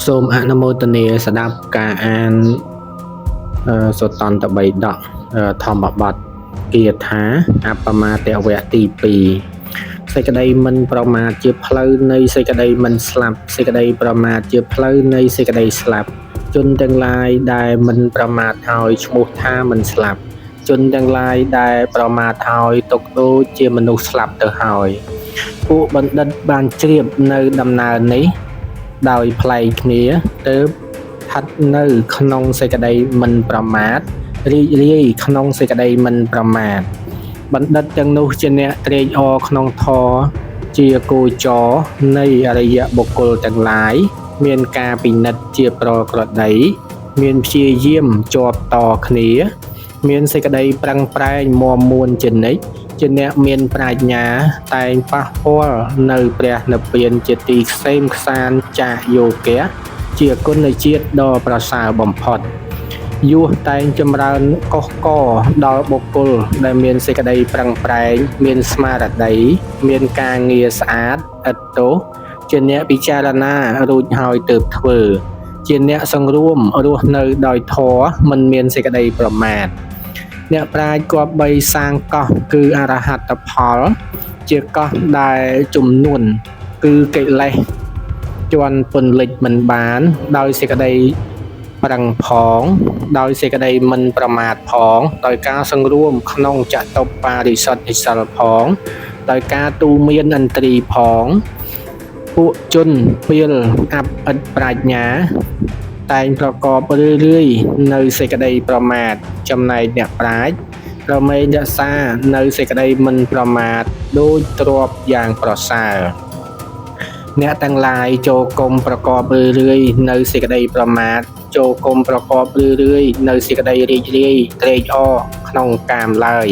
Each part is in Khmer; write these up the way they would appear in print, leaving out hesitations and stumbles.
សូមអនុមោទនាស្ដាប់ការអានសុតន្តបិដកធម្មបទគាថាអបមាទវៈទី2សេចក្តីមិនប្រមាទជាផ្លូវនៃសេចក្តីមិនស្លាប់សេចក្តីប្រមាទជាផ្លូវនៃសេចក្តីស្លាប់ជនទាំងឡាយដែលមិនប្រមាទហើយឈ្មោះថាមិនស្លាប់ជនទាំងឡាយដែលប្រមាទហើយទុកដូចជាមនុស្សស្លាប់ទៅហើយពួកបណ្ឌិតបានជ្រាបនៅដំណើរនេះដោយប្លែកគ្នាទើបស្ថិតនៅក្នុងសេចក្តីមិនប្រមាទរីករាយក្នុងសេចក្តីមិនប្រមាទបណ្ឌិតទាំងនោះជាអ្នកត្រេកអរក្នុងធម៌ជាគោចរនៃអរិយបុគ្គលទាំងឡាយមានការពិនិត្យជាប្រក្រតីមានព្យាយាមជាប់តគ្នាមានសេចក្តីប្រឹងប្រែងមាំមួនជានិច្ចជាអ្នកមានប្រាជ្ញាតែងប៉ះពាល់នៅព្រះនិព្វានជាទីក្សេមក្សាន្តចាស់យោគៈជាគុណជាតិដ៏ប្រសើរបំផុតយោតែងចម្រើនកុសកដល់បុគ្គលដែលមានសេចក្តីប្រឹងប្រែងមានស្មារតីមានការងារស្អាតឥតទោសជាអ្នកពិចារណារួចហើយទើបធ្វើជាអ្នកសង្រួមរស់នៅដោយធម៌មិនមានសេចក្តីប្រមាទអ្នកប្រាជ្ញគប្បីសាងកោះគឺអរហត្តផលជាកោះដែលជំនួនគឺកិលេសជន់ពន្លិចមិនបានដោយសេចក្តីប្រឹងផងដោយសេចក្តីមិនប្រមាទផងដោយការសង្រួមក្នុងចតុបរិសុទ្ធិសិលផងដោយការទូមានឥន្ទ្រីផងពួកជនពេលអបឥតប្រាជ្ញាតែងប្រកបរឿយៗនៅសេចក្តីប្រមាទចំណែកអ្នកប្រាជ្ញរមែងរក្សានៅសេចក្តីមិនប្រមាទដូចទ្រព្យយ៉ាងប្រសើរអ្នកទាំងឡាយចូលគុំប្រកបរឿយៗនៅសេចក្តីប្រមាទចូលគុំប្រកបរឿយៗនៅសេចក្តីរីករាយត្រេកអរក្នុងកាមឡើយ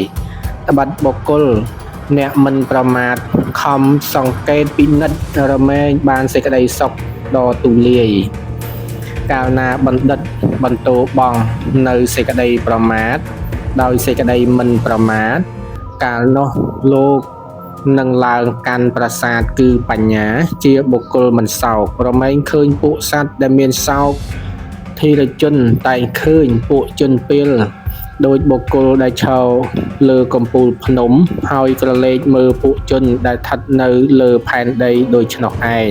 ត្បិតបុគ្គលអ្នកមិនប្រមាទខំសង្កេតពិនិត្យរមែងបានសេចក្តីសុខដ៏ទូលាយកាលណាបណ្ឌិតបន្ទោបង់នៅសេចក្តីប្រមាទដោយសេចក្តីមិនប្រមាទកាលនោះលោកនឹងឡើងកាន់ប្រាសាទគឺបញ្ញាជាបុគ្គលមិនសោករមែងឃើញពួកសត្វដែលមានសោកធិរជនតែងឃើញពួកជនពេលដោយបុគ្គលដែលឈរលើកំពូលភ្នំហើយក្រឡេកមើលពួកជនដែលស្ថិតនៅលើផែនដីដូច្នោះឯង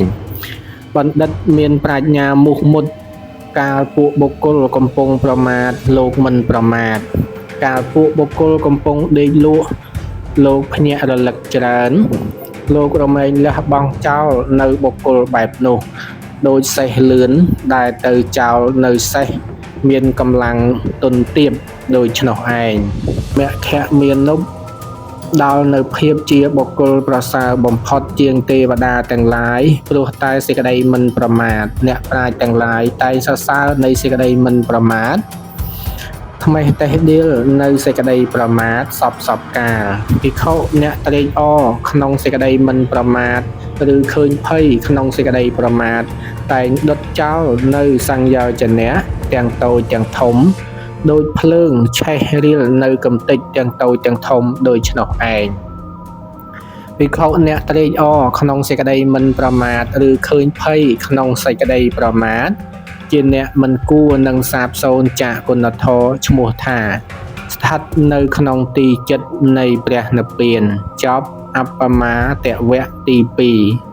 បណ្ឌិតមានប្រាជ្ញាមុះមុតកាលពួកបុគ្គលកំពុងប្រមាទលោកមិនប្រមាទកាលពួកបុគ្គលកំពុងដេកលក់លោកភ្ញាក់រលឹកច្រើនលោករមែងលះបង់ចោលនៅបុគ្គលបែបនោះដោយសេះលឿនដែលទៅចោលនៅសេះមានកម្លាំងទុនទាបដូច្នោះឯងមគ្គមាននុបដល់នៅភាពជាបុគ្គលប្រសើរបំផុតជាងទេវតាទាំងឡាយព្រោះតែសេចក្តីមិនប្រមាទអ្នកប្រាជ្ញទាំងឡាយតែងសរសើរនៃសេចក្តីមិនប្រមាទថ្មេះតេះដៀលនៅសេចក្តីប្រមាទសពកាលភិក្ខុអ្នកត្រេកអរក្នុងសេចក្តីមិនប្រមាទឬឃើញភ័យក្នុងសេចក្តីប្រមាទតែងដុតចោលនៅសង្យោជនៈទាំងតូចទាំងធំដោយភ្លើងឆេះរៀលនៅកំទេចទាំងតូចទាំងធំដូច្នោះឯងភិក្ខុអ្នកត្រេកអរក្នុងសេចក្តីមិនប្រមាទឬឃើញភ័យក្នុងសេចក្តីប្រមាទជាអ្នកមិនគួរនឹងសាបសូន្យចាកគុណធម៌ឈ្មោះថាស្ថិតនៅក្នុងទីចិត្តនៃព្រះនិព្វានចប់អបមាទវៈទី2